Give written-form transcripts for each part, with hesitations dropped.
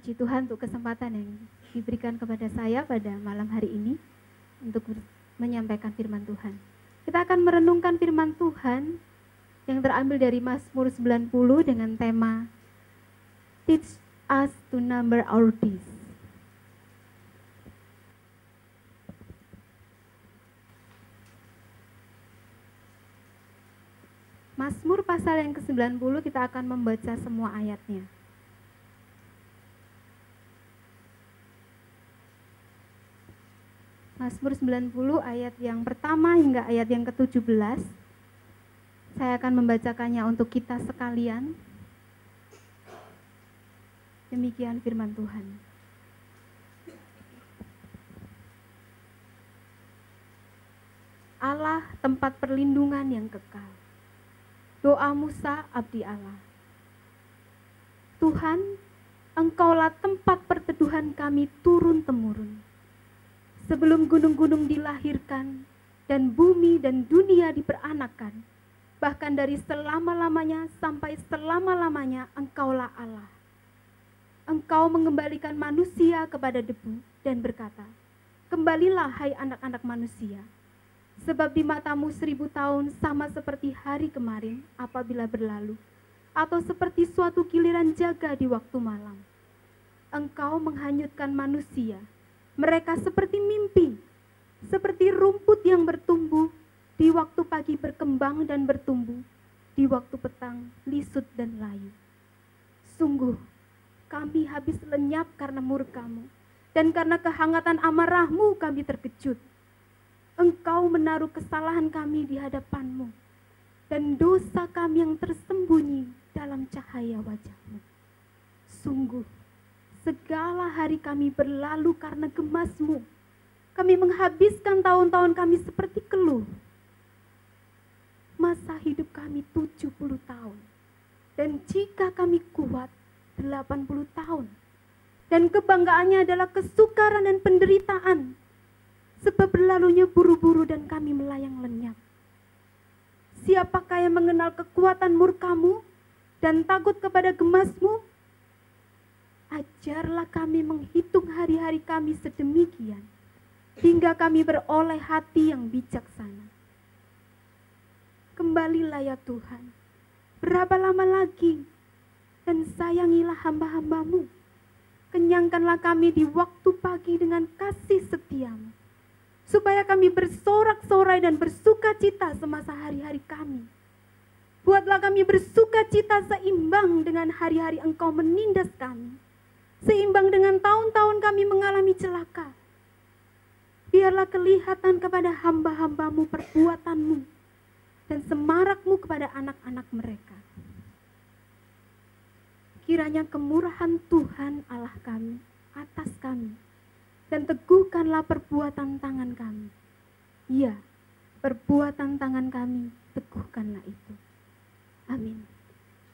Puji Tuhan untuk kesempatan yang diberikan kepada saya pada malam hari ini untuk menyampaikan firman Tuhan. Kita akan merenungkan firman Tuhan yang terambil dari Mazmur 90 dengan tema Teach us to number our days. Mazmur pasal yang ke-90 kita akan membaca semua ayatnya. Mazmur 90 ayat yang pertama hingga ayat yang ke-17. Saya akan membacakannya untuk kita sekalian. Demikian firman Tuhan. Allah tempat perlindungan yang kekal. Doa Musa abdi Allah. Tuhan, Engkaulah tempat perteduhan kami turun-temurun. Sebelum gunung-gunung dilahirkan dan bumi dan dunia diperanakan, bahkan dari selama-lamanya sampai selama-lamanya Engkaulah Allah. Engkau mengembalikan manusia kepada debu dan berkata, kembalilah hai anak-anak manusia, sebab di matamu 1000 tahun sama seperti hari kemarin apabila berlalu, atau seperti suatu giliran jaga di waktu malam. Engkau menghanyutkan manusia, mereka seperti mimpi, seperti rumput yang bertumbuh, di waktu pagi berkembang dan bertumbuh, di waktu petang lisut dan layu. Sungguh, kami habis lenyap karena murka-Mu, dan karena kehangatan amarah-Mu kami terkejut. Engkau menaruh kesalahan kami di hadapan-Mu, dan dosa kami yang tersembunyi dalam cahaya wajah-Mu. Sungguh, segala hari kami berlalu karena gemas-Mu. Kami menghabiskan tahun-tahun kami seperti keluh. Masa hidup kami 70 tahun. Dan jika kami kuat, 80 tahun. Dan kebanggaannya adalah kesukaran dan penderitaan. Sebab berlalunya buru-buru dan kami melayang lenyap. Siapakah yang mengenal kekuatan murka-Mu dan takut kepada gemas-Mu? Ajarlah kami menghitung hari-hari kami sedemikian, hingga kami beroleh hati yang bijaksana. Kembalilah ya Tuhan, berapa lama lagi? Dan sayangilah hamba-hamba-Mu. Kenyangkanlah kami di waktu pagi dengan kasih setia-Mu, supaya kami bersorak-sorai dan bersuka cita semasa hari-hari kami. Buatlah kami bersuka cita seimbang dengan hari-hari Engkau menindas kami, seimbang dengan tahun-tahun kami mengalami celaka. Biarlah kelihatan kepada hamba-hamba-Mu perbuatan-Mu, dan semarak-Mu kepada anak-anak mereka. Kiranya kemurahan Tuhan Allah kami atas kami, dan teguhkanlah perbuatan tangan kami. Ya, perbuatan tangan kami, teguhkanlah itu. Amin.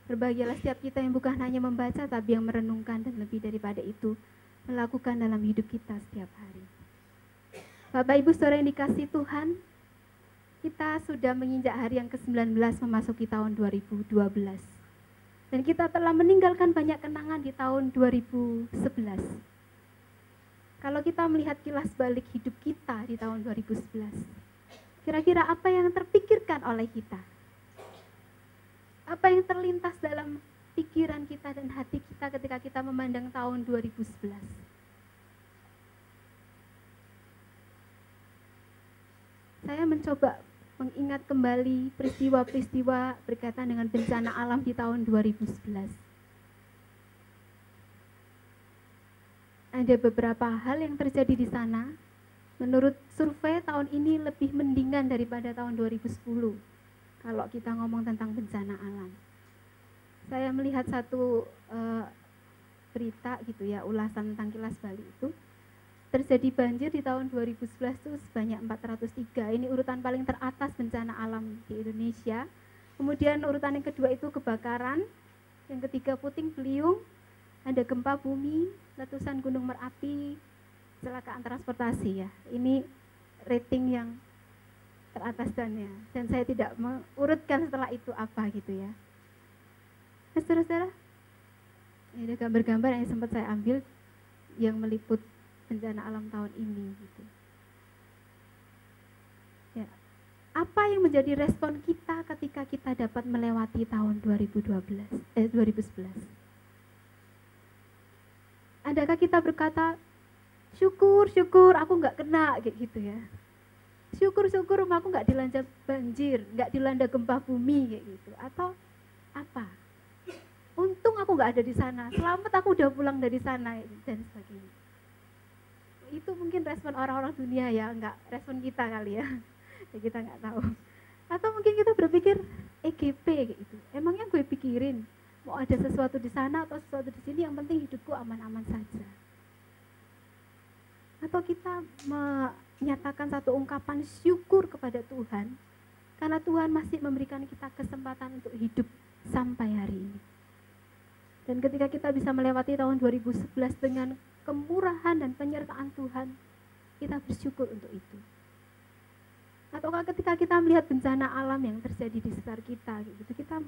Berbahagialah setiap kita yang bukan hanya membaca, tapi yang merenungkan dan lebih daripada itu, melakukan dalam hidup kita setiap hari. Bapak Ibu Saudara yang dikasihi Tuhan, kita sudah menginjak hari yang ke-19 memasuki tahun 2012. Dan kita telah meninggalkan banyak kenangan di tahun 2011. Kalau kita melihat kilas balik hidup kita di tahun 2011, kira-kira apa yang terpikirkan oleh kita? Apa yang terlintas dalam pikiran kita dan hati kita ketika kita memandang tahun 2011? Saya mencoba mengingat kembali peristiwa-peristiwa berkaitan dengan bencana alam di tahun 2011. Ada beberapa hal yang terjadi di sana. Menurut survei tahun ini lebih mendingan daripada tahun 2010. Kalau kita ngomong tentang bencana alam. Saya melihat satu berita gitu ya, ulasan tentang kilas balik itu. Terjadi banjir di tahun 2011 itu sebanyak 403. Ini urutan paling teratas bencana alam di Indonesia. Kemudian urutan yang kedua itu kebakaran. Yang ketiga puting beliung. Ada gempa bumi, letusan gunung Merapi, kecelakaan transportasi ya. Ini rating yang teratas dan saya tidak mengurutkan setelah itu apa gitu ya. Nah, saudara-saudara, Ini ada gambar-gambar yang sempat saya ambil yang meliput bencana alam tahun ini gitu. Ya. Apa yang menjadi respon kita ketika kita dapat melewati tahun 2011? Adakah kita berkata, syukur aku nggak kena kayak gitu ya? Syukur rumahku nggak dilanda banjir, nggak dilanda gempa bumi kayak gitu? Atau apa? Untung aku nggak ada di sana, selamat aku udah pulang dari sana dan sebagainya. Itu mungkin respon orang-orang dunia ya, nggak respon kita kali ya. Ya kita nggak tahu. Atau mungkin kita berpikir EGP kayak gitu. Emangnya gue pikirin mau ada sesuatu di sana atau sesuatu di sini, yang penting hidupku aman-aman saja. Atau kita menyatakan satu ungkapan syukur kepada Tuhan karena Tuhan masih memberikan kita kesempatan untuk hidup sampai hari ini. Dan ketika kita bisa melewati tahun 2011 dengan kemurahan dan penyertaan Tuhan, kita bersyukur untuk itu. Ataukah ketika kita melihat bencana alam yang terjadi di sekitar kita, gitu, kita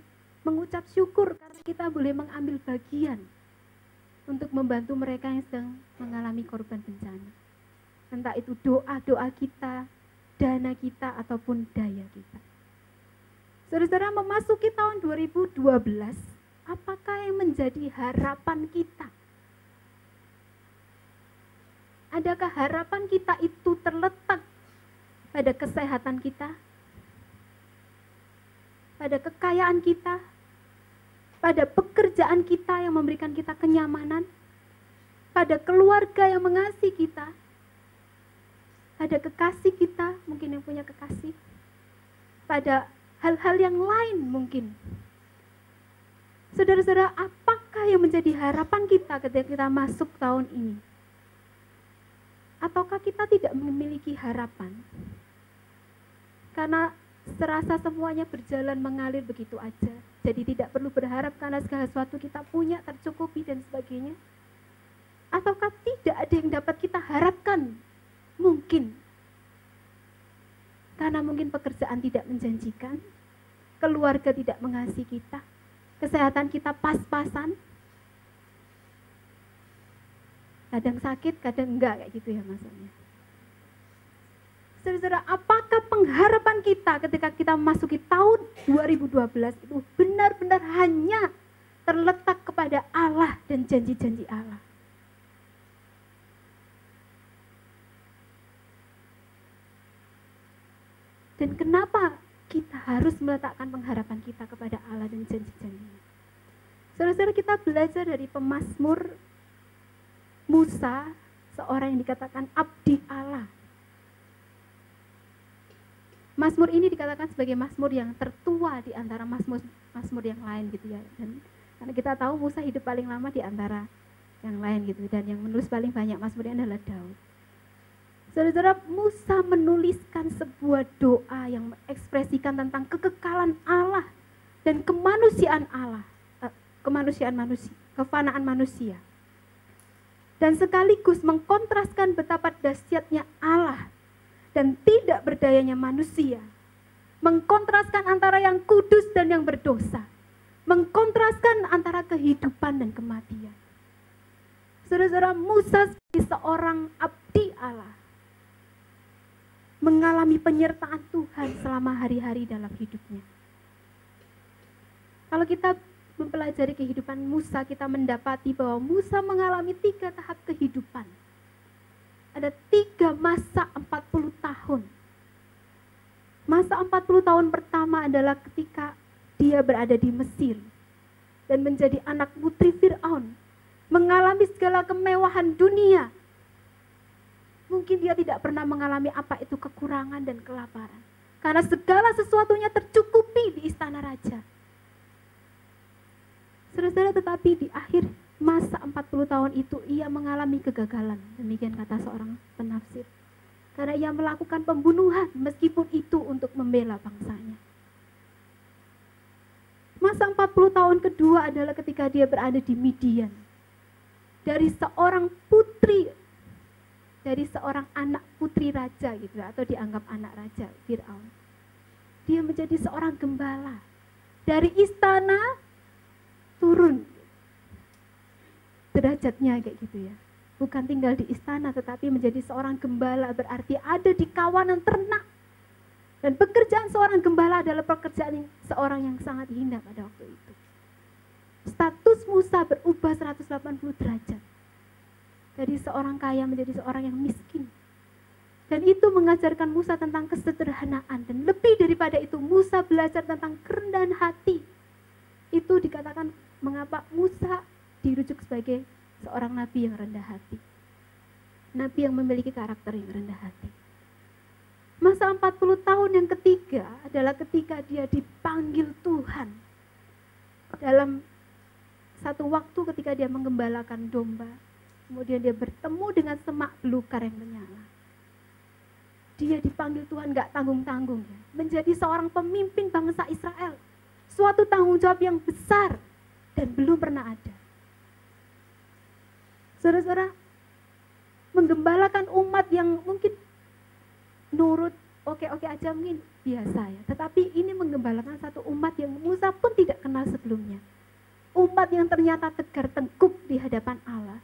mengucap syukur karena kita boleh mengambil bagian untuk membantu mereka yang sedang mengalami korban bencana. Entah itu doa-doa kita, dana kita, ataupun daya kita. Saudara-saudara, memasuki tahun 2012, apakah yang menjadi harapan kita? Adakah harapan kita itu terletak pada kesehatan kita, pada kekayaan kita, pada pekerjaan kita yang memberikan kita kenyamanan, pada keluarga yang mengasihi kita, pada kekasih kita, mungkin yang punya kekasih, pada hal-hal yang lain mungkin. Saudara-saudara, apakah yang menjadi harapan kita ketika kita masuk tahun ini? Ataukah kita tidak memiliki harapan? Karena serasa semuanya berjalan mengalir begitu aja. Jadi tidak perlu berharap karena segala sesuatu kita punya, tercukupi dan sebagainya. Ataukah tidak ada yang dapat kita harapkan? Mungkin. Karena mungkin pekerjaan tidak menjanjikan, keluarga tidak mengasihi kita, kesehatan kita pas-pasan, kadang sakit, kadang enggak, kayak gitu ya maksudnya. Saudara, apakah pengharapan kita ketika kita memasuki tahun 2012 itu benar-benar hanya terletak kepada Allah dan janji-janji Allah? Dan kenapa kita harus meletakkan pengharapan kita kepada Allah dan janji-janjinya? Saudara-saudara, kita belajar dari pemazmur Musa, seorang yang dikatakan abdi Allah. Mazmur ini dikatakan sebagai mazmur yang tertua di antara mazmur yang lain gitu ya. Dan karena kita tahu Musa hidup paling lama di antara yang lain gitu, dan yang menulis paling banyak mazmurnya adalah Daud. Saudara-saudara, Musa menuliskan sebuah doa yang mengekspresikan tentang kekekalan Allah dan kemanusiaan Allah, kefanaan manusia. Dan sekaligus mengkontraskan betapa dahsyatnya Allah dan tidak berdayanya manusia. Mengkontraskan antara yang kudus dan yang berdosa. Mengkontraskan antara kehidupan dan kematian. Saudara-saudara, Musa sebagai seorang abdi Allah mengalami penyertaan Tuhan selama hari-hari dalam hidupnya. Kalau kita mempelajari kehidupan Musa, kita mendapati bahwa Musa mengalami 3 tahap kehidupan. Ada 3 masa 40 tahun. Masa 40 tahun pertama adalah ketika dia berada di Mesir dan menjadi anak putri Fir'aun, mengalami segala kemewahan dunia. Mungkin dia tidak pernah mengalami apa itu kekurangan dan kelaparan, karena segala sesuatunya tercukupi di istana raja. Saudara-saudara, tetapi di akhir masa 40 tahun itu ia mengalami kegagalan, demikian kata seorang penafsir. Karena ia melakukan pembunuhan meskipun itu untuk membela bangsanya. Masa 40 tahun kedua adalah ketika dia berada di Midian. Dari seorang putri, dari seorang anak putri raja gitu, atau dianggap anak raja Fir'aun. Dia menjadi seorang gembala. Dari istana turun derajatnya kayak gitu ya. Bukan tinggal di istana tetapi menjadi seorang gembala, berarti ada di kawanan ternak. Dan pekerjaan seorang gembala adalah pekerjaan seorang yang sangat hina pada waktu itu. Status Musa berubah 180 derajat. Dari seorang kaya menjadi seorang yang miskin. Dan itu mengajarkan Musa tentang kesederhanaan. Dan lebih daripada itu, Musa belajar tentang kerendahan hati. Itu dikatakan mengapa Musa dirujuk sebagai seorang nabi yang rendah hati. Nabi yang memiliki karakter yang rendah hati. Masa 40 tahun yang ketiga adalah ketika dia dipanggil Tuhan. Dalam satu waktu ketika dia menggembalakan domba, kemudian dia bertemu dengan semak belukar yang menyala. Dia dipanggil Tuhan gak tanggung-tanggung ya, menjadi seorang pemimpin bangsa Israel. Suatu tanggung jawab yang besar dan belum pernah ada. Saudara-saudara, menggembalakan umat yang mungkin nurut, oke-oke aja mungkin biasa ya. Tetapi ini menggembalakan satu umat yang Musa pun tidak kenal sebelumnya. Umat yang ternyata tegar tengkuk di hadapan Allah.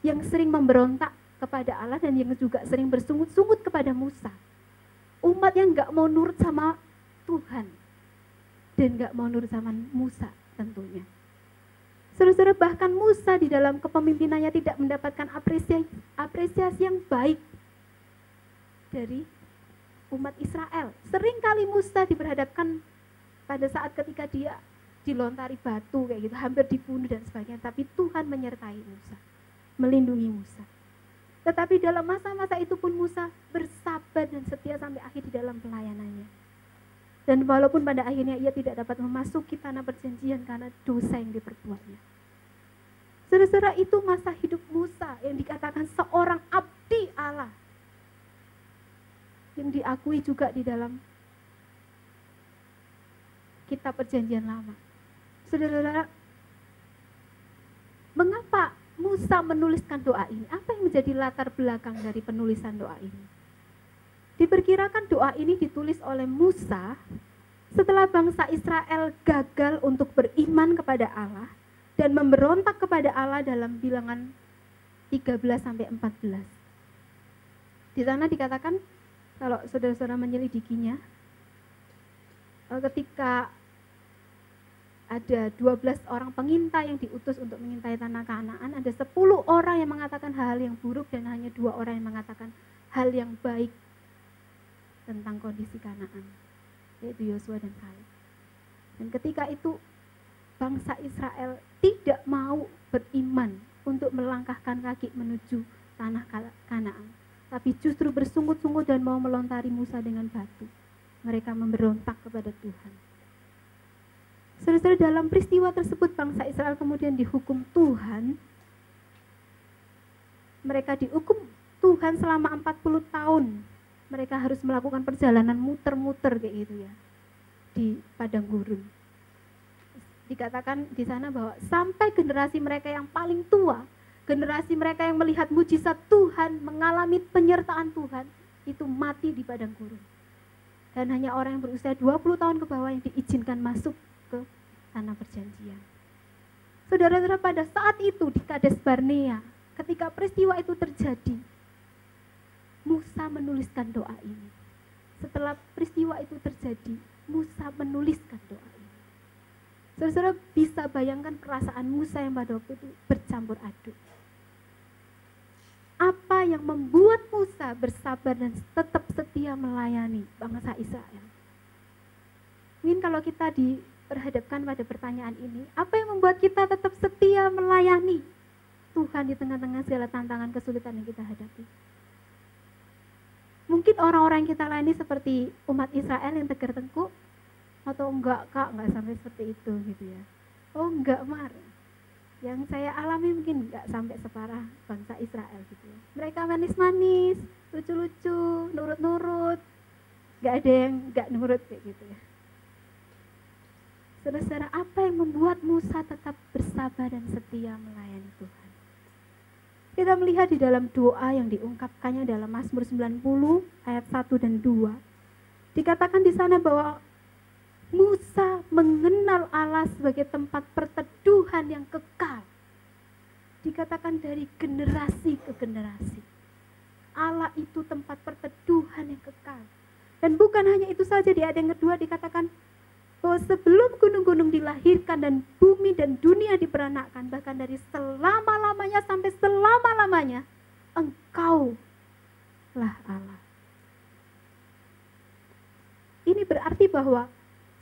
Yang sering memberontak kepada Allah dan yang juga sering bersungut-sungut kepada Musa. Umat yang gak mau nurut sama Tuhan. Dan gak mau nurut sama Musa tentunya. Saudara-saudara, bahkan Musa di dalam kepemimpinannya tidak mendapatkan apresiasi yang baik dari umat Israel. Seringkali Musa diperhadapkan pada saat ketika dia dilontari batu kayak gitu, hampir dibunuh dan sebagainya, tapi Tuhan menyertai Musa, melindungi Musa. Tetapi dalam masa-masa itu pun Musa bersabar dan setia sampai akhir di dalam pelayanannya. Dan walaupun pada akhirnya ia tidak dapat memasuki tanah perjanjian karena dosa yang diperbuatnya. Saudara-saudara, itu masa hidup Musa yang dikatakan seorang abdi Allah. Yang diakui juga di dalam kitab perjanjian lama. Saudara-saudara, mengapa Musa menuliskan doa ini? Apa yang menjadi latar belakang dari penulisan doa ini? Diperkirakan doa ini ditulis oleh Musa setelah bangsa Israel gagal untuk beriman kepada Allah dan memberontak kepada Allah dalam bilangan 13-14. Di sana dikatakan, kalau saudara-saudara menyelidikinya, ketika ada 12 orang pengintai yang diutus untuk mengintai tanah Kanaan, ada 10 orang yang mengatakan hal yang buruk dan hanya 2 orang yang mengatakan hal yang baik tentang kondisi Kanaan, yaitu Yosua dan Kaleb. Dan ketika itu bangsa Israel tidak mau beriman untuk melangkahkan kaki menuju tanah Kanaan, tapi justru bersungut-sungut dan mau melontari Musa dengan batu. Mereka memberontak kepada Tuhan. Saudara-saudara, dalam peristiwa tersebut bangsa Israel kemudian dihukum Tuhan. Mereka dihukum Tuhan selama 40 tahun. Mereka harus melakukan perjalanan muter-muter kayak gitu ya, di padang gurun. Dikatakan di sana bahwa sampai generasi mereka yang paling tua, generasi mereka yang melihat mujizat Tuhan, mengalami penyertaan Tuhan, itu mati di padang gurun. Dan hanya orang yang berusia 20 tahun ke bawah yang diizinkan masuk ke tanah perjanjian. Saudara-saudara, pada saat itu di Kades Barnea, ketika peristiwa itu terjadi, Musa menuliskan doa ini. Setelah peristiwa itu terjadi, Musa menuliskan doa ini. Saudara-saudara, bisa bayangkan perasaan Musa yang pada waktu itu bercampur aduk. Apa yang membuat Musa bersabar dan tetap setia melayani bangsa Israel? Mungkin kalau kita diperhadapkan pada pertanyaan ini, apa yang membuat kita tetap setia melayani Tuhan di tengah-tengah segala tantangan kesulitan yang kita hadapi? Mungkin orang-orang yang kita layani seperti umat Israel yang tegar tengkuk, atau enggak kak, enggak sampai seperti itu gitu ya. Oh enggak Mar, yang saya alami mungkin enggak sampai separah bangsa Israel gitu ya. Mereka manis-manis, lucu-lucu, nurut-nurut, enggak ada yang enggak nurut kayak gitu ya. Saudara-saudara, apa yang membuat Musa tetap bersabar dan setia melayani Tuhan? Kita melihat di dalam doa yang diungkapkannya dalam Mazmur 90 ayat 1 dan 2. Dikatakan di sana bahwa Musa mengenal Allah sebagai tempat perteduhan yang kekal. Dikatakan dari generasi ke generasi. Allah itu tempat perteduhan yang kekal. Dan bukan hanya itu saja, di ayat yang kedua dikatakan bahwa sebelum gunung-gunung dilahirkan dan bumi dan dunia diperanakkan, bahkan dari selama-lamanya sampai selama-lamanya, Engkau lah Allah. Ini berarti bahwa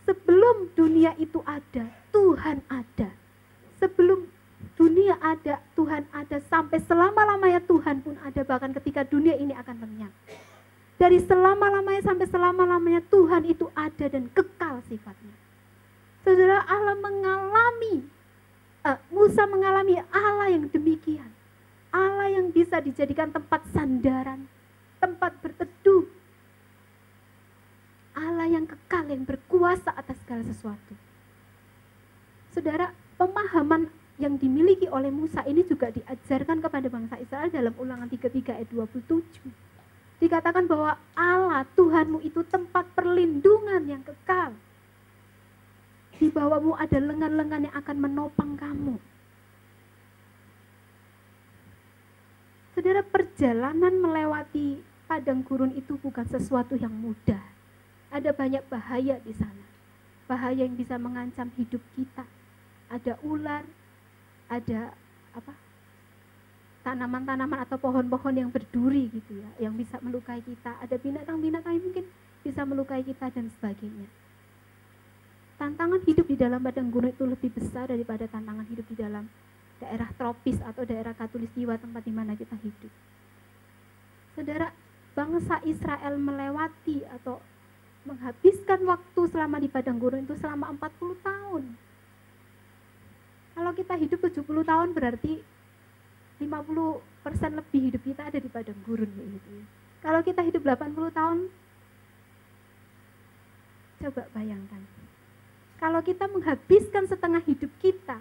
sebelum dunia itu ada, Tuhan ada. Sebelum dunia ada, Tuhan ada. Sampai selama-lamanya Tuhan pun ada, bahkan ketika dunia ini akan lenyap. Dari selama-lamanya sampai selama-lamanya Tuhan itu ada dan kekal sifatnya. Saudara, Musa mengalami Allah yang demikian. Allah yang bisa dijadikan tempat sandaran, tempat berteduh. Allah yang kekal, yang berkuasa atas segala sesuatu. Saudara, pemahaman yang dimiliki oleh Musa ini juga diajarkan kepada bangsa Israel dalam Ulangan 33 ayat 27. Dikatakan bahwa Allah Tuhanmu itu tempat perlindungan yang kekal. Di bawahmu ada lengan-lengan yang akan menopang kamu. Saudara, perjalanan melewati padang gurun itu bukan sesuatu yang mudah. Ada banyak bahaya di sana. Bahaya yang bisa mengancam hidup kita. Ada ular, ada tanaman-tanaman atau pohon-pohon yang berduri gitu ya, yang bisa melukai kita. Ada binatang-binatang yang mungkin bisa melukai kita dan sebagainya. Tantangan hidup di dalam padang gurun itu lebih besar daripada tantangan hidup di dalam daerah tropis atau daerah khatulistiwa, tempat di mana kita hidup. Saudara, bangsa Israel melewati atau menghabiskan waktu selama di padang gurun itu selama 40 tahun. Kalau kita hidup 70 tahun berarti 50% lebih hidup kita ada di padang gurun gitu ya. Kalau kita hidup 80 tahun, coba bayangkan. Kalau kita menghabiskan setengah hidup kita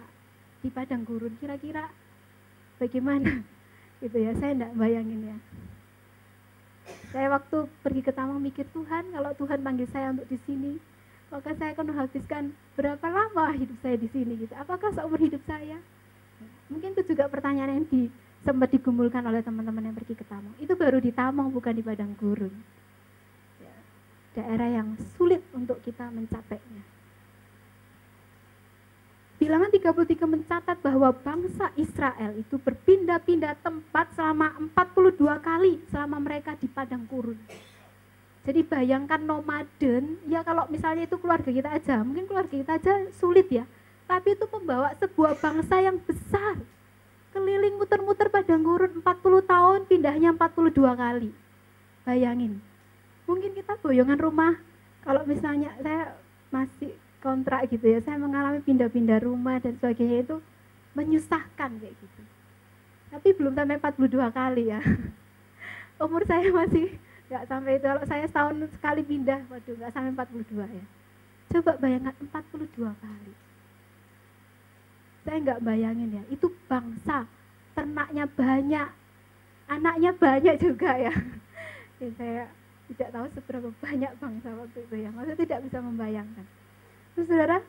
di padang gurun, kira-kira bagaimana? Gitu ya, saya enggak bayangin ya. Saya waktu pergi ke Tamang mikir, Tuhan, kalau Tuhan panggil saya untuk di sini, maka saya akan menghabiskan berapa lama hidup saya di sini gitu. Apakah seumur hidup saya? Mungkin itu juga pertanyaan yang sempat digumulkan oleh teman-teman yang pergi ke Tamang. Itu baru di Tamang, bukan di padang gurun. Ya, daerah yang sulit untuk kita mencapainya. Bilangan 33 mencatat bahwa bangsa Israel itu berpindah-pindah tempat selama 42 kali selama mereka di padang gurun. Jadi bayangkan nomaden, ya kalau misalnya itu keluarga kita aja, mungkin keluarga kita aja sulit ya. Tapi itu membawa sebuah bangsa yang besar. Keliling muter-muter padang gurun 40 tahun, pindahnya 42 kali. Bayangin. Mungkin kita boyongan rumah, kalau misalnya saya masih kontrak gitu ya, saya mengalami pindah-pindah rumah dan sebagainya, itu menyusahkan kayak gitu. Tapi belum sampai 42 kali ya. Umur saya masih nggak sampai itu. Kalau saya setahun sekali pindah, waduh nggak sampai 42 ya. Coba bayangkan 42 kali. Saya nggak bayangin ya, itu bangsa, ternaknya banyak, anaknya banyak juga ya. Ya saya tidak tahu seberapa banyak bangsa waktu itu ya, maksudnya tidak bisa membayangkan. Terus saudara,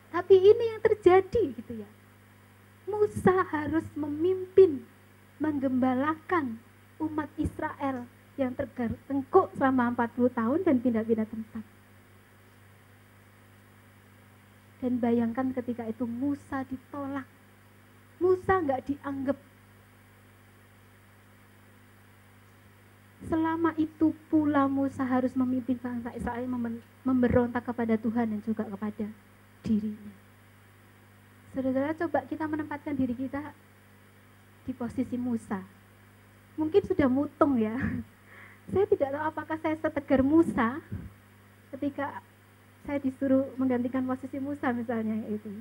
tapi ini yang terjadi gitu ya. Musa harus memimpin, menggembalakan umat Israel yang tertengkuk selama 40 tahun dan pindah-pindah tempat. Dan bayangkan ketika itu Musa ditolak. Musa nggak dianggap. Selama itu pula Musa harus memimpin bangsa Israel memberontak kepada Tuhan dan juga kepada dirinya. Saudara, coba kita menempatkan diri kita di posisi Musa. Mungkin sudah mutung ya. Saya tidak tahu apakah saya setegar Musa ketika saya disuruh menggantikan posisi Musa misalnya itu.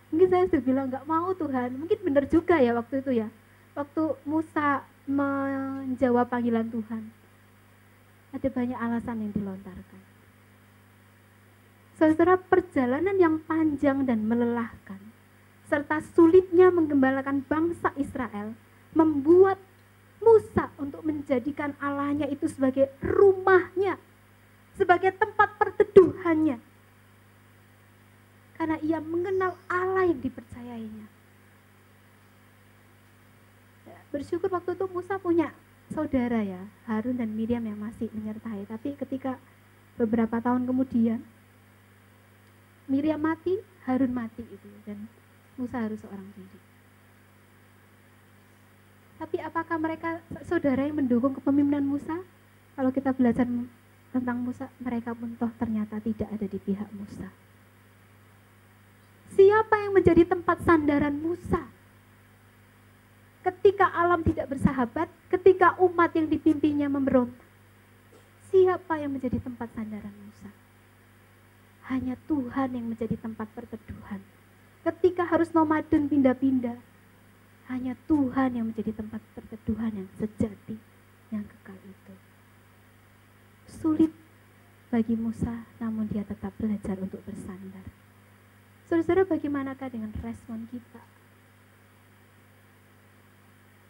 Mungkin saya sudah bilang nggak mau Tuhan. Mungkin benar juga ya waktu itu ya. Waktu Musa menjawab panggilan Tuhan, ada banyak alasan yang dilontarkan. Saudara, perjalanan yang panjang dan melelahkan serta sulitnya menggembalakan bangsa Israel membuat Musa untuk menjadikan Allahnya itu sebagai rumahnya, sebagai tempat perteduhannya, karena ia mengenal Allah yang dipercayainya. Bersyukur waktu itu Musa punya saudara ya, Harun dan Miriam yang masih menyertai. Tapi ketika beberapa tahun kemudian Miriam mati, Harun mati itu, dan Musa harus seorang diri. Tapi apakah mereka saudara yang mendukung kepemimpinan Musa? Kalau kita belajar tentang Musa, mereka pun toh ternyata tidak ada di pihak Musa. Siapa yang menjadi tempat sandaran Musa? Ketika alam tidak bersahabat, ketika umat yang dipimpinnya memberontak, siapa yang menjadi tempat sandaran Musa? Hanya Tuhan yang menjadi tempat perteduhan. Ketika harus nomaden pindah-pindah, hanya Tuhan yang menjadi tempat perteduhan yang sejati, yang kekal itu. Sulit bagi Musa, namun dia tetap belajar untuk bersandar. Saudara-saudara, bagaimanakah dengan respon kita?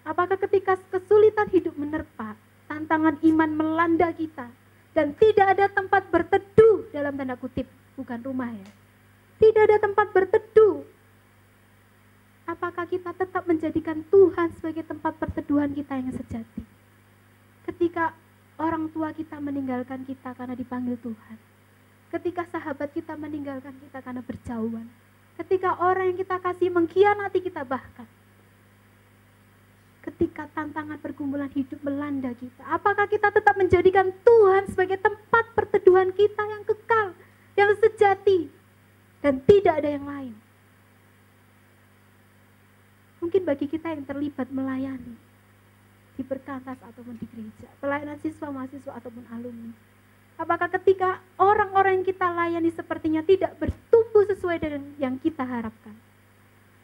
Apakah ketika kesulitan hidup menerpa, tantangan iman melanda kita, dan tidak ada tempat berteduh dalam tanda kutip, bukan rumah ya. Tidak ada tempat berteduh. Apakah kita tetap menjadikan Tuhan sebagai tempat perteduhan kita yang sejati? Ketika orang tua kita meninggalkan kita karena dipanggil Tuhan. Ketika sahabat kita meninggalkan kita karena berjauhan. Ketika orang yang kita kasih mengkhianati kita bahkan. Ketika tantangan pergumulan hidup melanda kita. Apakah kita tetap menjadikan Tuhan sebagai tempat perteduhan kita yang kekal, yang sejati, dan tidak ada yang lain? Mungkin bagi kita yang terlibat melayani di perkantas ataupun di gereja, pelayanan siswa, mahasiswa ataupun alumni. Apakah ketika orang-orang yang kita layani sepertinya tidak bertumbuh sesuai dengan yang kita harapkan?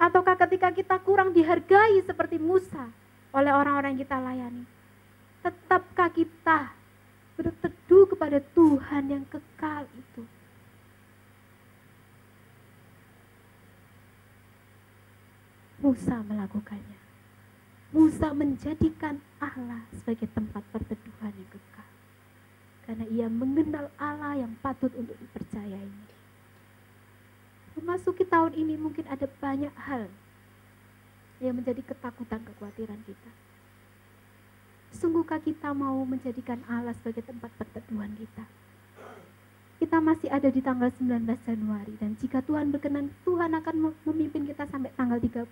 Ataukah ketika kita kurang dihargai seperti Musa oleh orang-orang yang kita layani? Tetapkah kita berteduh kepada Tuhan yang kekal itu? Musa melakukannya. Musa menjadikan Allah sebagai tempat perteduhan yang kekal. Karena ia mengenal Allah yang patut untuk dipercayai. Memasuki tahun ini mungkin ada banyak hal yang menjadi ketakutan, kekhawatiran kita. Sungguhkah kita mau menjadikan Allah sebagai tempat perteduhan kita? Kita masih ada di tanggal 19 Januari, dan jika Tuhan berkenan, Tuhan akan memimpin kita sampai tanggal 31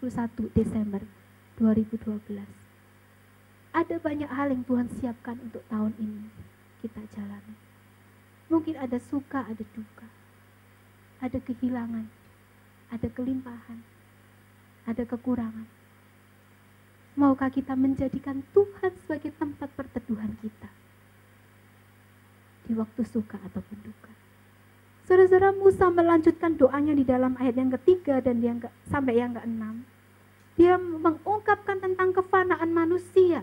Desember 2012. Ada banyak hal yang Tuhan siapkan untuk tahun ini kita jalani. Mungkin ada suka, ada duka, ada kehilangan, ada kelimpahan, ada kekurangan. Maukah kita menjadikan Tuhan sebagai tempat perteduhan kita di waktu suka ataupun duka? Saudara-saudara, Musa melanjutkan doanya di dalam ayat yang ketiga dan sampai yang ke-6. Dia mengungkapkan tentang kefanaan manusia.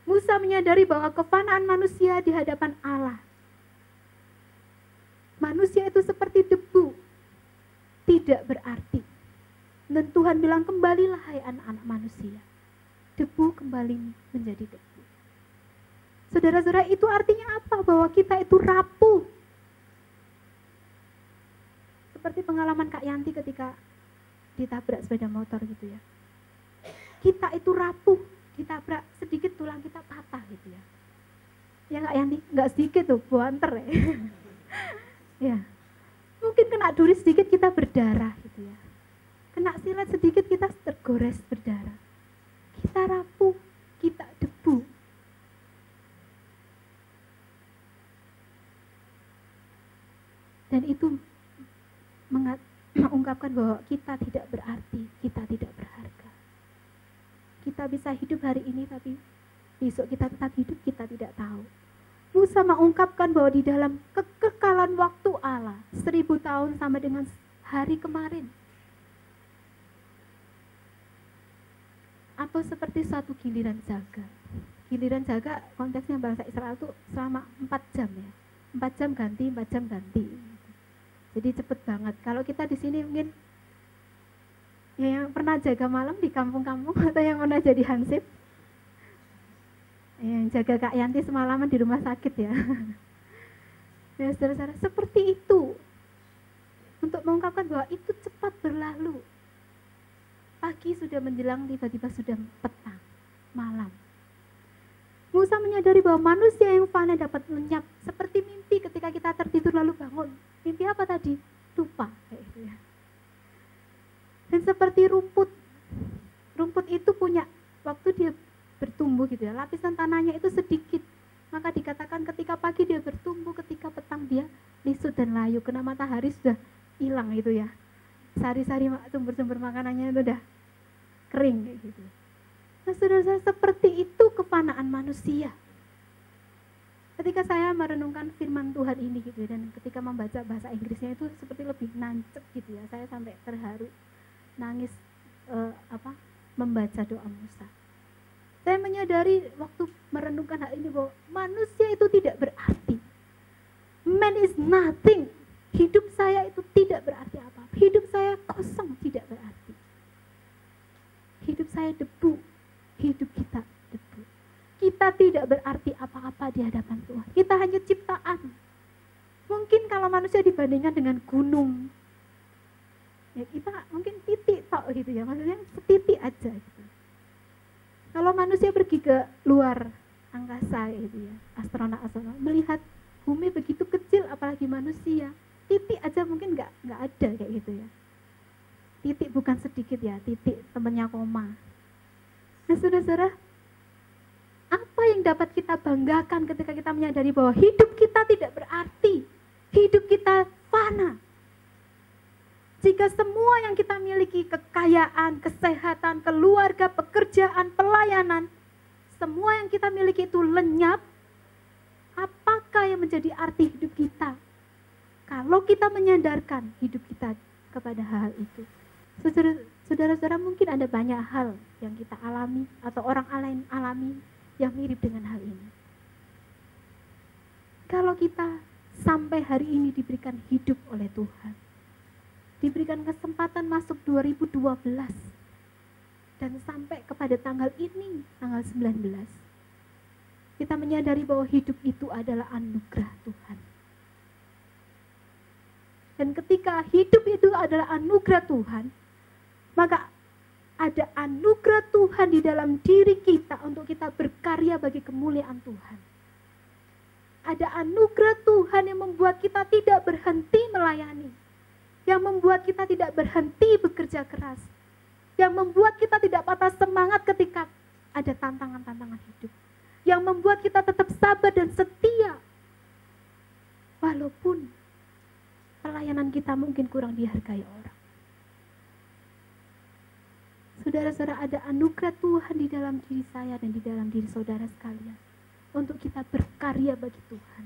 Musa menyadari bahwa kefanaan manusia di hadapan Allah. Manusia itu seperti debu, tidak berarti. Dan Tuhan bilang, kembalilah hai anak-anak manusia. Debu kembali menjadi debu. Saudara-saudara, itu artinya apa? Bahwa kita itu rapuh. Seperti pengalaman Kak Yanti ketika ditabrak sepeda motor gitu ya. Kita itu rapuh, ditabrak sedikit tulang kita patah gitu ya. Ya Kak Yanti, enggak sedikit tuh, buanter ya. Ya. Mungkin kena duri sedikit kita berdarah gitu ya. Kena silet sedikit kita tergores berdarah. Kita rapuh, kita debu. Dan itu mengungkapkan bahwa kita tidak berarti, kita tidak berharga. Kita bisa hidup hari ini tapi besok kita tetap hidup, kita tidak tahu. Musa mengungkapkan bahwa di dalam kekekalan waktu Allah, 1000 tahun sama dengan hari kemarin. Atau seperti suatu giliran jaga. Giliran jaga konteksnya bangsa Israel itu selama 4 jam ya. 4 jam ganti, 4 jam ganti. Jadi cepet banget. Kalau kita di sini mungkin ya, yang pernah jaga malam di kampung-kampung atau yang pernah jadi hansip, yang jaga Kak Yanti semalaman di rumah sakit ya. Ya saudara-saudara, seperti itu. Untuk mengungkapkan bahwa itu cepat berlalu. Pagi sudah menjelang, tiba-tiba sudah petang, malam. Musa menyadari bahwa manusia yang fana dapat lenyap seperti mimpi ketika kita tertidur lalu bangun. Mimpi apa tadi? Lupa kayak gitu ya. Dan seperti rumput itu punya waktu dia bertumbuh gitu ya, lapisan tanahnya itu sedikit. Maka dikatakan ketika pagi dia bertumbuh, ketika petang dia lisut dan layu, kena matahari sudah hilang itu ya. Sari-sari sumber-sumber makanannya itu udah kering kayak gitu. Nah, saudara-saudara, seperti itu kefanaan manusia. Ketika saya merenungkan firman Tuhan ini gitu ya, dan ketika membaca bahasa Inggrisnya itu seperti lebih nancep gitu ya. Saya sampai terharu, nangis membaca doa Musa. Saya menyadari waktu merenungkan hal ini bahwa manusia itu tidak berarti. Man is nothing. Hidup saya itu tidak berarti apa. Hidup saya kosong, tidak berarti. Hidup saya debu. Hidup kita debu. Kita tidak berarti apa-apa di hadapan Tuhan. Kita hanya ciptaan. Mungkin kalau manusia dibandingkan dengan gunung, ya kita mungkin titik tok gitu ya, maksudnya setitik aja gitu. Kalau manusia pergi ke luar angkasa gitu ya, astronot melihat bumi begitu kecil, apalagi manusia, titik aja mungkin nggak ada kayak gitu ya. Titik bukan sedikit ya, titik temannya koma. Nah, saudara-saudara, apa yang dapat kita banggakan ketika kita menyadari bahwa hidup kita tidak berarti, hidup kita fana. Jika semua yang kita miliki, kekayaan, kesehatan, keluarga, pekerjaan, pelayanan, semua yang kita miliki itu lenyap, apakah yang menjadi arti hidup kita? Kalau kita menyandarkan hidup kita kepada hal itu. Saudara-saudara, mungkin ada banyak hal yang kita alami atau orang lain alami yang mirip dengan hal ini. Kalau kita sampai hari ini diberikan hidup oleh Tuhan, diberikan kesempatan masuk 2012 dan sampai kepada tanggal ini, tanggal 19, kita menyadari bahwa hidup itu adalah anugerah Tuhan. Dan ketika hidup itu adalah anugerah Tuhan, maka ada anugerah Tuhan di dalam diri kita untuk kita berkarya bagi kemuliaan Tuhan. Ada anugerah Tuhan yang membuat kita tidak berhenti melayani, yang membuat kita tidak berhenti bekerja keras, yang membuat kita tidak patah semangat ketika ada tantangan-tantangan hidup, yang membuat kita tetap sabar dan setia walaupun pelayanan kita mungkin kurang dihargai orang. Saudara-saudara, ada anugerah Tuhan di dalam diri saya dan di dalam diri saudara sekalian untuk kita berkarya bagi Tuhan,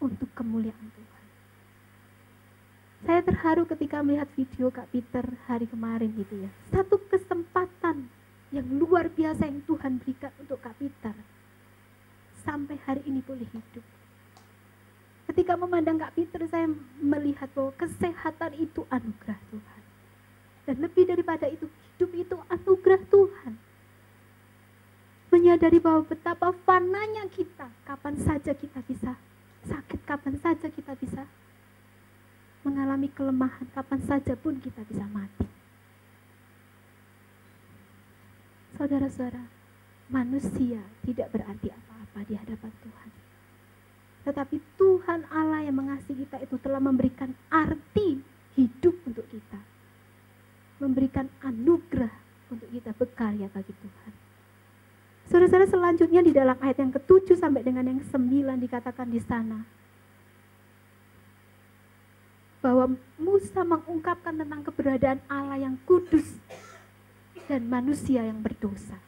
untuk kemuliaan Tuhan. Saya terharu ketika melihat video Kak Peter hari kemarin gitu ya. Satu kesempatan yang luar biasa yang Tuhan berikan untuk Kak Peter sampai hari ini boleh hidup. Ketika memandang Kak Peter, saya melihat bahwa kesehatan itu anugerah Tuhan. Dan lebih daripada itu, hidup itu anugerah Tuhan. Menyadari bahwa betapa fananya kita, kapan saja kita bisa sakit, kapan saja kita bisa mengalami kelemahan, kapan saja pun kita bisa mati. Saudara-saudara, manusia tidak berarti apa-apa di hadapan Tuhan. Tetapi Tuhan Allah yang mengasihi kita itu telah memberikan arti hidup untuk kita. Memberikan anugerah untuk kita berkarya bagi Tuhan. Saudara-saudara, selanjutnya di dalam ayat yang ke-7 sampai dengan yang 9 dikatakan di sana bahwa Musa mengungkapkan tentang keberadaan Allah yang kudus dan manusia yang berdosa.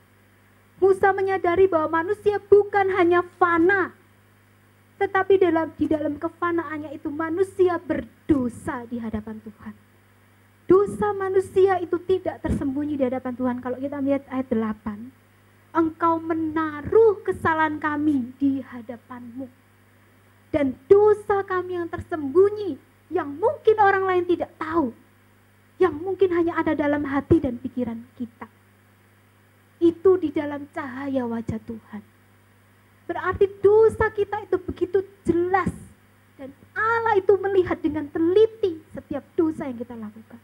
Musa menyadari bahwa manusia bukan hanya fana, tetapi di dalam kefanaannya itu manusia berdosa di hadapan Tuhan. Dosa manusia itu tidak tersembunyi di hadapan Tuhan. Kalau kita melihat ayat 8, Engkau menaruh kesalahan kami di hadapan-Mu. Dan dosa kami yang tersembunyi, yang mungkin orang lain tidak tahu, yang mungkin hanya ada dalam hati dan pikiran kita, itu di dalam cahaya wajah Tuhan. Berarti dosa kita itu begitu jelas. Dan Allah itu melihat dengan teliti setiap dosa yang kita lakukan.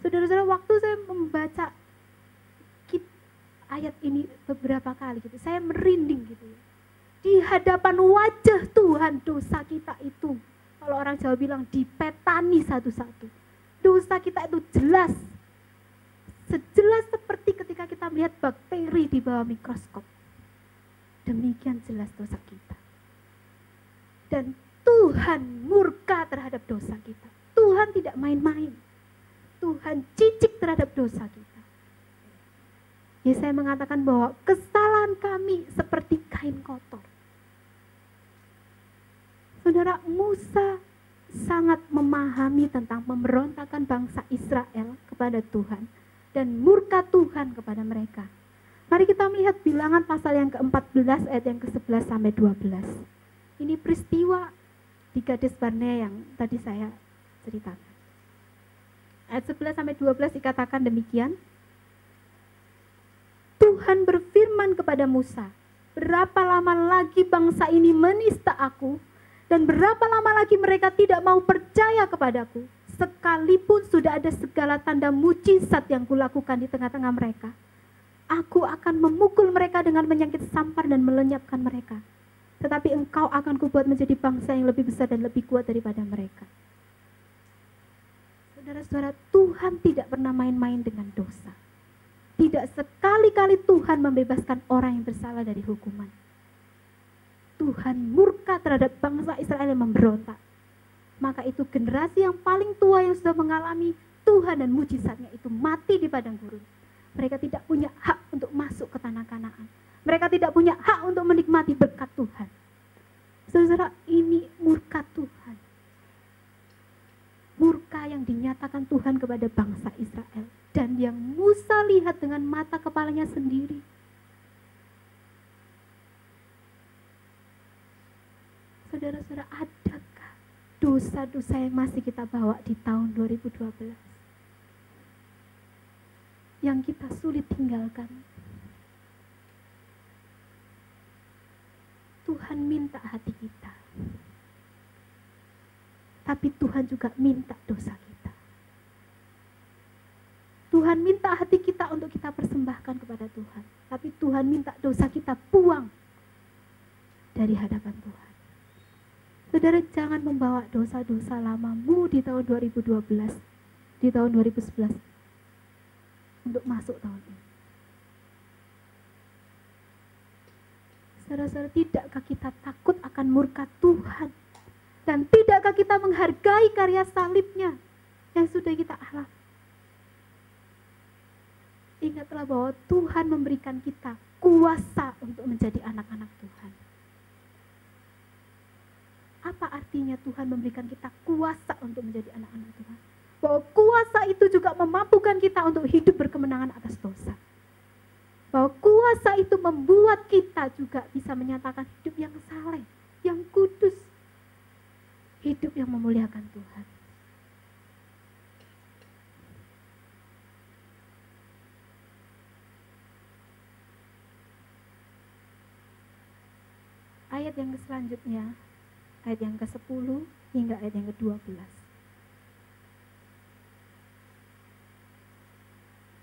Saudara-saudara, waktu saya membaca ayat ini beberapa kali gitu, saya merinding gitu ya. Di hadapan wajah Tuhan dosa kita itu, kalau orang Jawa bilang dipetani satu-satu. Dosa kita itu jelas. Sejelas seperti ketika kita melihat bakteri di bawah mikroskop. Demikian jelas dosa kita. Dan Tuhan murka terhadap dosa kita. Tuhan tidak main-main. Tuhan cicik terhadap dosa kita. Ya, saya mengatakan bahwa kesalahan kami seperti kain kotor. Saudara, Musa sangat memahami tentang pemberontakan bangsa Israel kepada Tuhan dan murka Tuhan kepada mereka. Mari kita melihat Bilangan pasal yang ke-14 ayat yang ke-11 sampai 12. Ini peristiwa di Kades Barnea yang tadi saya ceritakan. Ayat 11 sampai 12 dikatakan demikian. Tuhan berfirman kepada Musa, berapa lama lagi bangsa ini menista aku, dan berapa lama lagi mereka tidak mau percaya kepadaku, sekalipun sudah ada segala tanda mujizat yang kulakukan di tengah-tengah mereka. Aku akan memukul mereka dengan menyangkit sampar dan melenyapkan mereka. Tetapi engkau akan kubuat menjadi bangsa yang lebih besar dan lebih kuat daripada mereka. Saudara-saudara, Tuhan tidak pernah main-main dengan dosa. Tidak sekali-kali Tuhan membebaskan orang yang bersalah dari hukuman. Tuhan murka terhadap bangsa Israel yang memberontak. Maka itu generasi yang paling tua yang sudah mengalami Tuhan dan mujizatnya itu mati di padang gurun. Mereka tidak punya hak untuk masuk ke tanah Kanaan. Mereka tidak punya hak untuk menikmati berkat Tuhan. Saudara, ini murka Tuhan. Murka yang dinyatakan Tuhan kepada bangsa Israel. Dan yang Musa lihat dengan mata kepalanya sendiri. Saudara-saudara, adakah dosa-dosa yang masih kita bawa di tahun 2012? Yang kita sulit tinggalkan. Tuhan minta hati kita. Tapi Tuhan juga minta dosa kita. Tuhan minta hati kita untuk kita persembahkan kepada Tuhan. Tapi Tuhan minta dosa kita buang dari hadapan Tuhan. Saudara, jangan membawa dosa-dosa lamamu di tahun 2012, di tahun 2011, untuk masuk tahun ini. Saudara-saudara, tidakkah kita takut akan murka Tuhan? Dan tidakkah kita menghargai karya salibnya yang sudah kita alami? Ingatlah bahwa Tuhan memberikan kita kuasa untuk menjadi anak-anak Tuhan. Apa artinya Tuhan memberikan kita kuasa untuk menjadi anak-anak Tuhan? Bahwa kuasa itu juga memampukan kita untuk hidup berkemenangan atas dosa. Bahwa kuasa itu membuat kita juga bisa menyatakan hidup yang saleh, yang kudus. Hidup yang memuliakan Tuhan. Ayat yang selanjutnya, ayat yang ke-10 hingga ayat yang ke-12.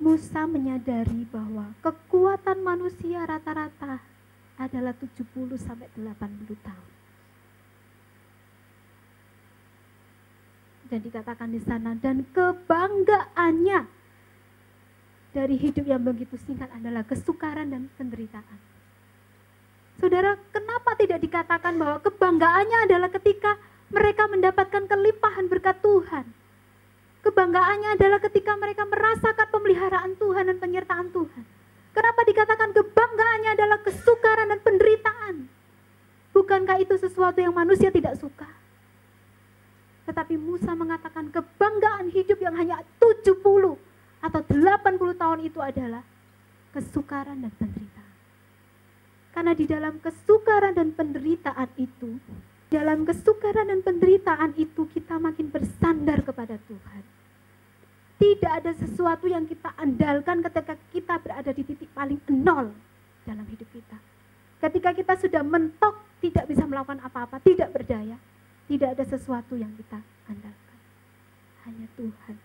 Musa menyadari bahwa kekuatan manusia rata-rata adalah 70 sampai 80 tahun. Dan dikatakan di sana, dan kebanggaannya dari hidup yang begitu singkat adalah kesukaran dan penderitaan. Saudara, kenapa tidak dikatakan bahwa kebanggaannya adalah ketika mereka mendapatkan kelimpahan berkat Tuhan? Kebanggaannya adalah ketika mereka merasakan pemeliharaan Tuhan dan penyertaan Tuhan. Kenapa dikatakan kebanggaannya adalah kesukaran dan penderitaan? Bukankah itu sesuatu yang manusia tidak suka? Tetapi Musa mengatakan kebanggaan hidup yang hanya 70 atau 80 tahun itu adalah kesukaran dan penderitaan. Karena di dalam kesukaran dan penderitaan itu, kita makin bersandar kepada Tuhan. Tidak ada sesuatu yang kita andalkan ketika kita berada di titik paling nol dalam hidup kita. Ketika kita sudah mentok, tidak bisa melakukan apa-apa, tidak berdaya. Tidak ada sesuatu yang kita andalkan. Hanya Tuhan.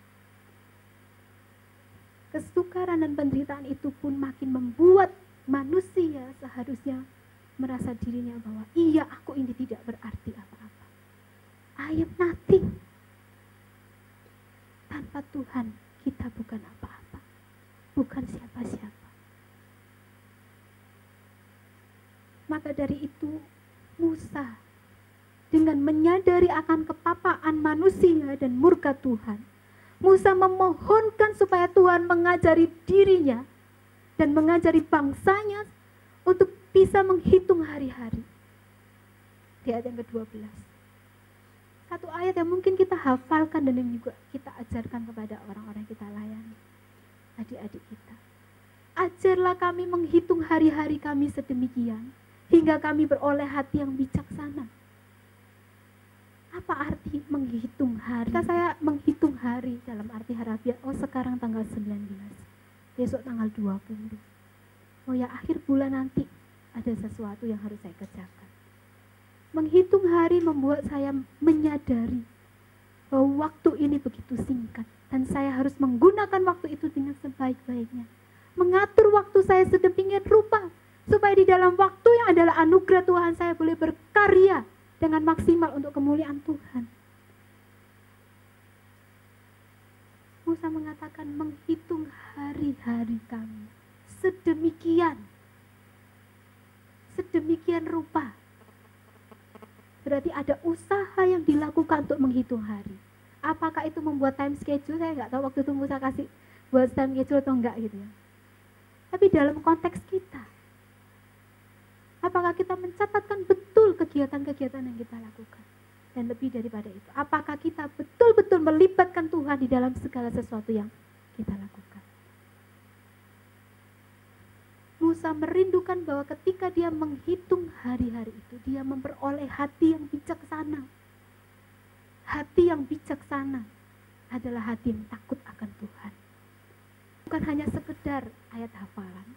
kesukaran dan penderitaan itu pun makin membuat manusia seharusnya merasa dirinya bahwa iya, aku ini tidak berarti apa-apa. I am nothing. Tanpa Tuhan kita bukan apa-apa, bukan siapa-siapa. Maka dari itu Musa dengan menyadari akan kepapaan manusia dan murka Tuhan, Musa memohonkan supaya Tuhan mengajari dirinya dan mengajari bangsanya untuk bisa menghitung hari-hari. Di ayat yang ke-12. Satu ayat yang mungkin kita hafalkan dan yang juga kita ajarkan kepada orang-orang yang kita layani. Adik-adik kita. Ajarlah kami menghitung hari-hari kami sedemikian, hingga kami beroleh hati yang bijaksana. Apa arti menghitung hari? Jika saya menghitung hari dalam arti harafiah, sekarang tanggal 19, besok tanggal 20. Ya akhir bulan nanti ada sesuatu yang harus saya kerjakan. Menghitung hari membuat saya menyadari bahwa waktu ini begitu singkat dan saya harus menggunakan waktu itu dengan sebaik-baiknya. Mengatur waktu saya sedemikian rupa supaya di dalam waktu yang adalah anugerah Tuhan saya boleh berkarya dengan maksimal untuk kemuliaan Tuhan. Musa mengatakan menghitung hari-hari kami sedemikian rupa. Berarti ada usaha yang dilakukan untuk menghitung hari. Apakah itu membuat time schedule? Saya nggak tahu waktu itu Musa kasih buat time schedule atau enggak gitu ya. Tapi dalam konteks kita, apakah kita mencatatkan betul kegiatan-kegiatan yang kita lakukan? Dan lebih daripada itu, apakah kita betul-betul melibatkan Tuhan di dalam segala sesuatu yang kita lakukan? Musa merindukan bahwa ketika dia menghitung hari-hari itu, dia memperoleh hati yang bijaksana. Hati yang bijaksana adalah hati yang takut akan Tuhan. Bukan hanya sekedar ayat hafalan,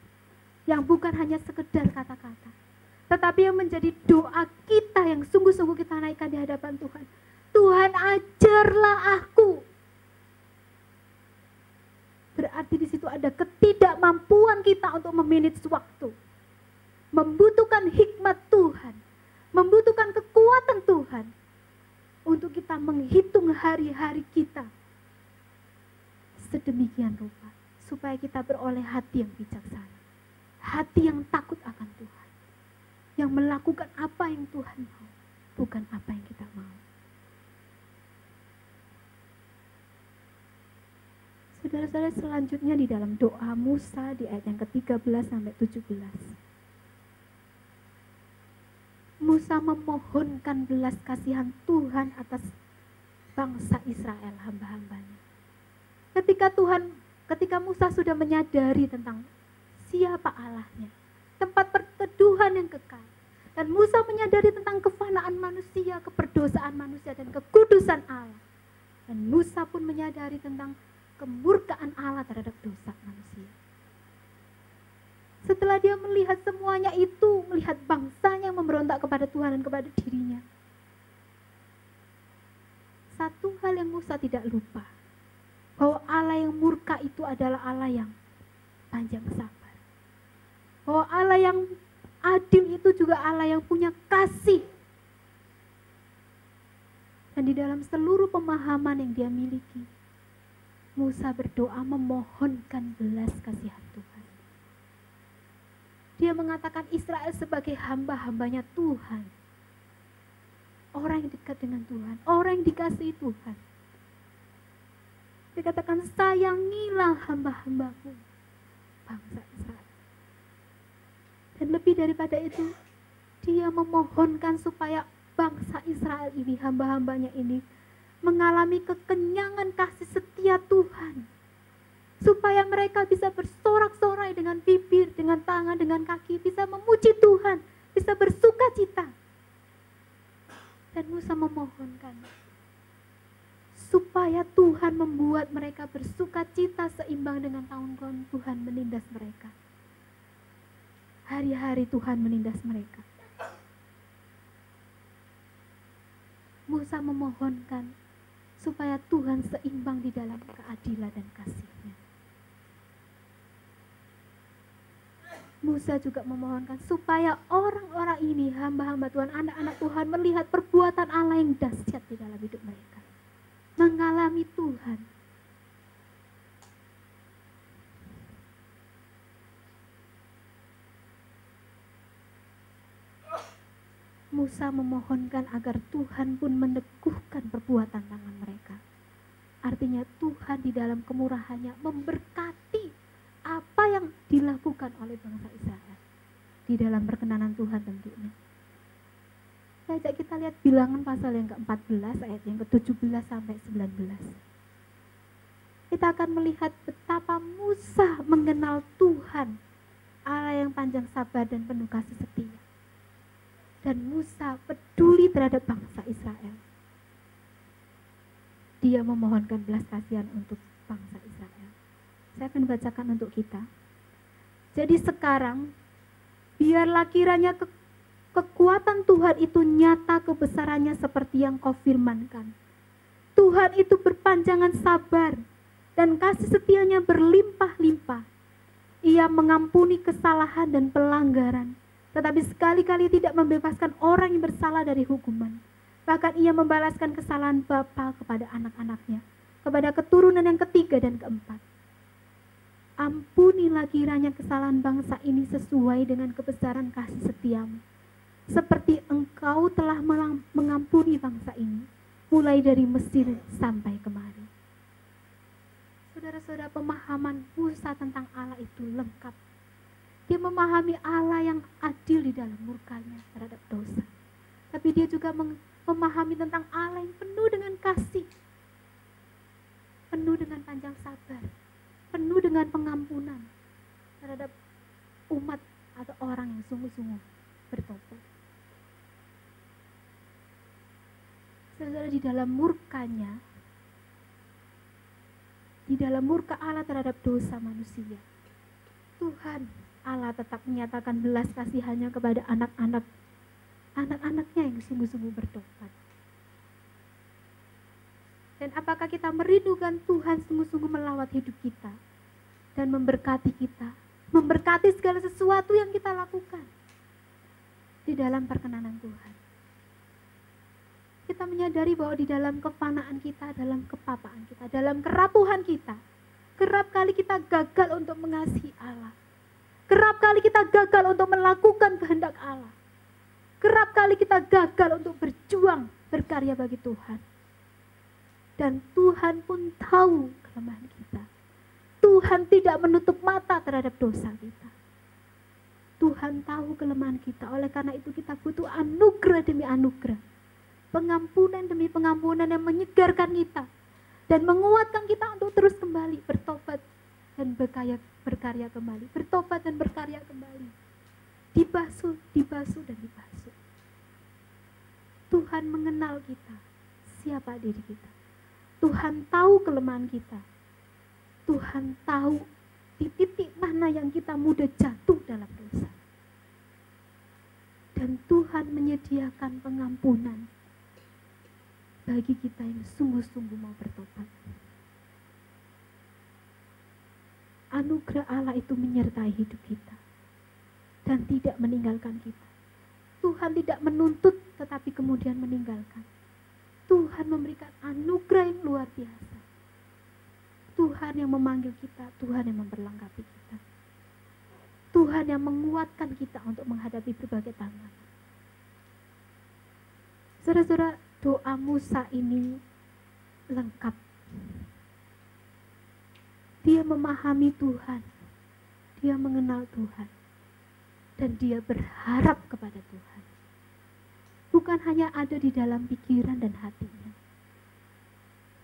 yang bukan hanya sekedar kata-kata, tetapi yang menjadi doa kita yang sungguh-sungguh kita naikkan di hadapan Tuhan. Tuhan, ajarlah aku. Berarti di situ ada ketidakmampuan kita untuk memanage waktu. Membutuhkan hikmat Tuhan, membutuhkan kekuatan Tuhan untuk kita menghitung hari-hari kita sedemikian rupa supaya kita beroleh hati yang bijaksana, hati yang takut akan Tuhan, yang melakukan apa yang Tuhan mau, bukan apa yang kita mau. Saudara-saudara, selanjutnya di dalam doa Musa di ayat yang ke-13 sampai 17. Musa memohonkan belas kasihan Tuhan atas bangsa Israel, hamba-hambanya. Ketika Musa sudah menyadari tentang siapa Allahnya, tempat perteduhan yang kekal, dan Musa menyadari tentang kefanaan manusia, keberdosaan manusia, dan kekudusan Allah. Dan Musa pun menyadari tentang kemurkaan Allah terhadap dosa manusia. Setelah dia melihat semuanya itu, melihat bangsanya memberontak kepada Tuhan dan kepada dirinya, satu hal yang Musa tidak lupa, bahwa Allah yang murka itu adalah Allah yang panjang sabar. Bahwa Allah yang adil itu juga Allah yang punya kasih. Dan di dalam seluruh pemahaman yang dia miliki, Musa berdoa memohonkan belas kasihan Tuhan. Dia mengatakan Israel sebagai hamba-hambanya Tuhan. Orang yang dekat dengan Tuhan, orang yang dikasihi Tuhan. Dia katakan, sayangilah hamba-hambaku, bangsa Israel. Dan lebih daripada itu, dia memohonkan supaya bangsa Israel ini, hamba-hambanya ini, mengalami kekenyangan kasih setia Tuhan. Supaya mereka bisa bersorak-sorai dengan bibir, dengan tangan, dengan kaki, bisa memuji Tuhan, bisa bersuka cita. Dan Musa memohonkan supaya Tuhan membuat mereka bersuka cita seimbang dengan tahun-tahun Tuhan menindas mereka. Hari-hari Tuhan menindas mereka. Musa memohonkan supaya Tuhan seimbang di dalam keadilan dan kasih-Nya. Musa juga memohonkan supaya orang-orang ini, hamba-hamba Tuhan, anak-anak Tuhan, melihat perbuatan Allah yang dahsyat di dalam hidup mereka. Mengalami Tuhan. Musa memohonkan agar Tuhan pun meneguhkan perbuatan tangan mereka. Artinya Tuhan di dalam kemurahannya memberkati apa yang dilakukan oleh bangsa Israel. Di dalam perkenanan Tuhan tentunya. Saya ajak kita lihat Bilangan pasal yang ke-14 ayat yang ke-17 sampai 19. Kita akan melihat betapa Musa mengenal Tuhan, Allah yang panjang sabar dan penuh kasih setia. Dan Musa peduli terhadap bangsa Israel. Dia memohonkan belas kasihan untuk bangsa Israel. Saya akan bacakan untuk kita. Jadi sekarang, biarlah kiranya kekuatan Tuhan itu nyata kebesarannya seperti yang kau firmankan. Tuhan itu berpanjangan sabar dan kasih setianya berlimpah-limpah. Ia mengampuni kesalahan dan pelanggaran, tetapi sekali-kali tidak membebaskan orang yang bersalah dari hukuman. Bahkan ia membalaskan kesalahan bapa kepada anak-anaknya, kepada keturunan yang ketiga dan keempat. Ampunilah kiranya kesalahan bangsa ini sesuai dengan kebesaran kasih setiamu, seperti engkau telah mengampuni bangsa ini, mulai dari Mesir sampai kemari. Saudara-saudara, pemahaman Musa tentang Allah itu lengkap. Dia memahami Allah yang adil di dalam murkanya terhadap dosa. Tapi dia juga memahami tentang Allah yang penuh dengan kasih, penuh dengan panjang sabar, penuh dengan pengampunan terhadap umat atau orang yang sungguh-sungguh bertobat. Saudara, di dalam murkanya, di dalam murka Allah terhadap dosa manusia, Tuhan Allah tetap menyatakan belas kasihannya kepada anak-anaknya yang sungguh-sungguh bertobat. Dan apakah kita merindukan Tuhan sungguh-sungguh melawat hidup kita dan memberkati kita, memberkati segala sesuatu yang kita lakukan di dalam perkenanan Tuhan. Kita menyadari bahwa di dalam kefanaan kita, dalam kepapaan kita, dalam kerapuhan kita, kerap kali kita gagal untuk mengasihi Allah. Kerap kali kita gagal untuk melakukan kehendak Allah. Kerap kali kita gagal untuk berjuang, berkarya bagi Tuhan. Dan Tuhan pun tahu kelemahan kita. Tuhan tidak menutup mata terhadap dosa kita. Tuhan tahu kelemahan kita, oleh karena itu kita butuh anugerah demi anugerah. Pengampunan demi pengampunan yang menyegarkan kita dan menguatkan kita untuk terus kembali bertobat dan berkarya kembali, bertobat dan berkarya kembali, dibasuh dan dibasuh. Tuhan mengenal kita, siapa diri kita. Tuhan tahu kelemahan kita. Tuhan tahu di titik mana yang kita mudah jatuh dalam dosa. Dan Tuhan menyediakan pengampunan bagi kita yang sungguh-sungguh mau bertobat. Anugerah Allah itu menyertai hidup kita dan tidak meninggalkan kita. Tuhan tidak menuntut tetapi kemudian meninggalkan. Tuhan memberikan anugerah yang luar biasa. Tuhan yang memanggil kita, Tuhan yang memperlengkapi kita. Tuhan yang menguatkan kita untuk menghadapi berbagai tantangan. Saudara-saudara, doa Musa ini lengkap. Dia memahami Tuhan, dia mengenal Tuhan, dan dia berharap kepada Tuhan. Bukan hanya ada di dalam pikiran dan hatinya.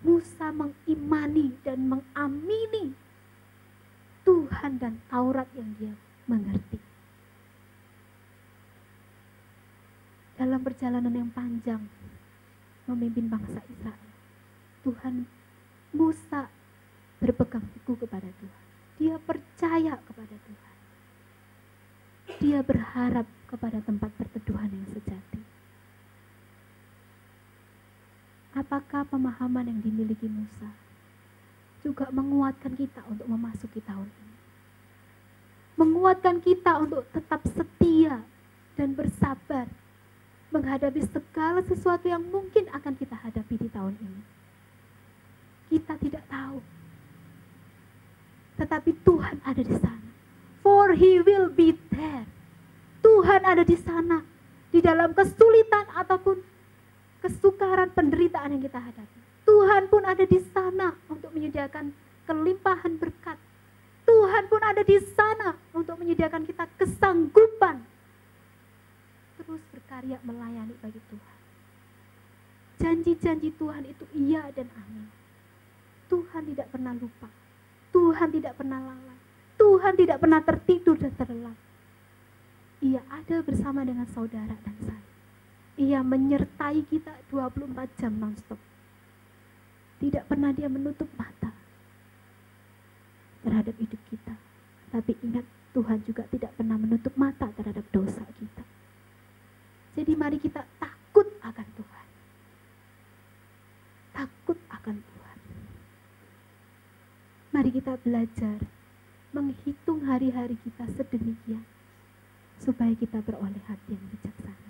Musa mengimani dan mengamini Tuhan dan Taurat yang dia mengerti. Dalam perjalanan yang panjang memimpin bangsa Israel, Tuhan, Musa berpegang teguh kepada Tuhan. Dia percaya kepada Tuhan. Dia berharap kepada tempat perteduhan yang sejati. Apakah pemahaman yang dimiliki Musa juga menguatkan kita untuk memasuki tahun ini? menguatkan kita untuk tetap setia dan bersabar menghadapi segala sesuatu yang mungkin akan kita hadapi di tahun ini. Kita tidak tahu, tetapi Tuhan ada di sana. For He will be there. Tuhan ada di sana, di dalam kesulitan ataupun kesukaran penderitaan yang kita hadapi. Tuhan pun ada di sana untuk menyediakan kelimpahan berkat. Tuhan pun ada di sana untuk menyediakan kita kesanggupan terus berkarya melayani bagi Tuhan. Janji-janji Tuhan itu iya dan amin. Tuhan tidak pernah lupa. Tuhan tidak pernah lalai. Tuhan tidak pernah tertidur dan terlelap. Ia ada bersama dengan saudara dan saya. Ia menyertai kita 24 jam non-stop. Tidak pernah dia menutup mata terhadap hidup kita. Tapi ingat, Tuhan juga tidak pernah menutup mata terhadap dosa kita. Jadi mari kita takut akan Tuhan. Takut akan Tuhan. Mari kita belajar menghitung hari-hari kita sedemikian supaya kita beroleh hati yang bijaksana.